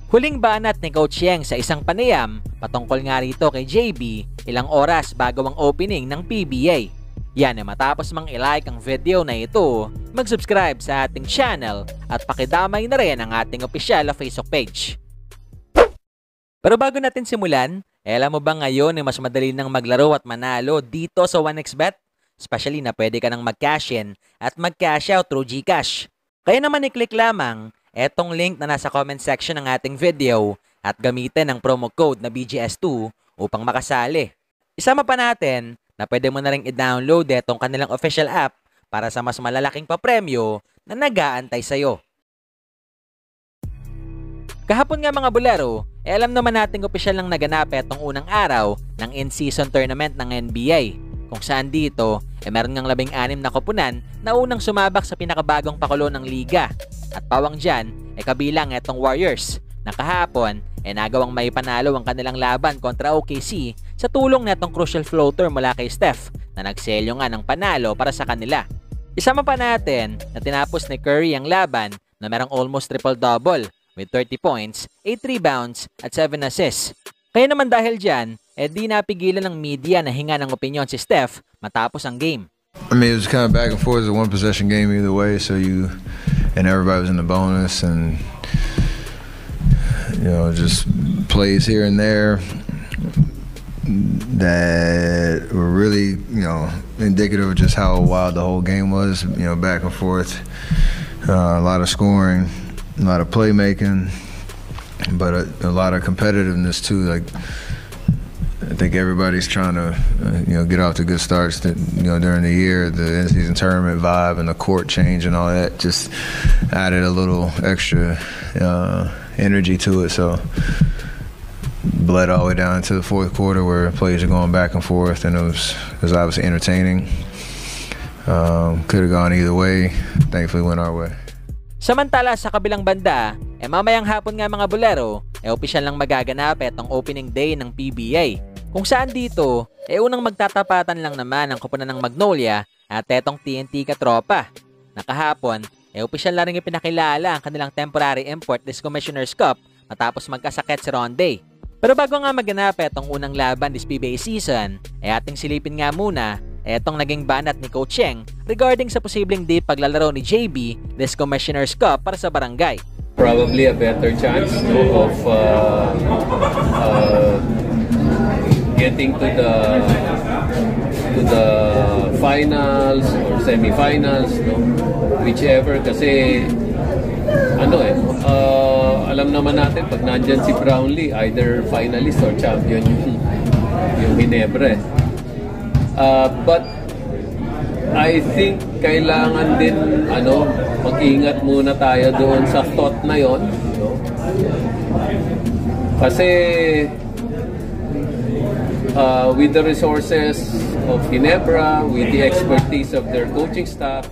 Huling banat ni Coach Yeng sa isang panayam patungkol nga rito kay JB ilang oras bago ang opening ng PBA. Yan, matapos mang i-like ang video na ito, mag-subscribe sa ating channel at pakidamay na rin ang ating opisyal na Facebook page. Pero bago natin simulan, alam mo ba ngayon ay mas madali nang maglaro at manalo dito sa 1xBet? Especially na pwede ka nang mag-cash in at mag-cash out through GCash. Kaya naman i-click lamang etong link na nasa comment section ng ating video at gamitin ang promo code na BGS2 upang makasali. Isama pa natin na pwede mo na rin i-download etong kanilang official app para sa mas malalaking papremyo na nag-aantay sa'yo. Kahapon nga mga bulero, alam naman nating opisyal lang naganap etong unang araw ng in-season tournament ng NBA, kung saan dito meron ngang 16 na koponan na unang sumabak sa pinakabagong pakulo ng liga. At pawang dyan kabilang etong Warriors na kahapon nagawang may panalo ang kanilang laban kontra OKC sa tulong netong crucial floater mula kay Steph na nagselyo nga ng panalo para sa kanila. Isama pa natin na tinapos ni Curry ang laban na merong almost triple-double with 30 points, 8 rebounds at 7 assists. Kaya naman dahil dyan, di napigilan ng media na hinga ng opinyon si Steph matapos ang game. I mean, it was kind of back and forth. It was a one-possession game either way, so everybody was in the bonus, and just plays here and there that were really indicative of just how wild the whole game was. Back and forth, a lot of scoring, a lot of playmaking, but a lot of competitiveness too. Like, I think everybody's trying to, get off to good starts. During the year, the in-season tournament vibe and the court change and all that just added a little extra energy to it. So, bled all the way down to the fourth quarter where plays are going back and forth, and it was obviously entertaining. Could have gone either way. Thankfully, went our way. Samantala sa kabilang banda, mamayang hapon nga mga bulero, opisyal lang magaganap etong opening day ng PBA. Kung saan dito, unang magtatapatan lang naman ang koponan ng Magnolia at etong TNT Katropa. Nakahapon, opisyal na rin ipinakilala ang kanilang temporary import this Commissioner's Cup matapos magkasakit si Ronde. Pero bago nga maganap etong unang laban this PBA season, ating silipin nga muna etong naging banat ni Coach Yeng regarding sa posibleng di paglalaro ni JB this Commissioner's Cup para sa barangay. Probably a better chance of getting to the finals or semifinals, whichever, kasi alam naman natin pag nandyan si Brownlee, either finalist or champion yung Ginebra. But I think kailangan din mag-ingat muna tayo doon sa thought na yon, kasi with the resources of Ginebra, with the expertise of their coaching staff,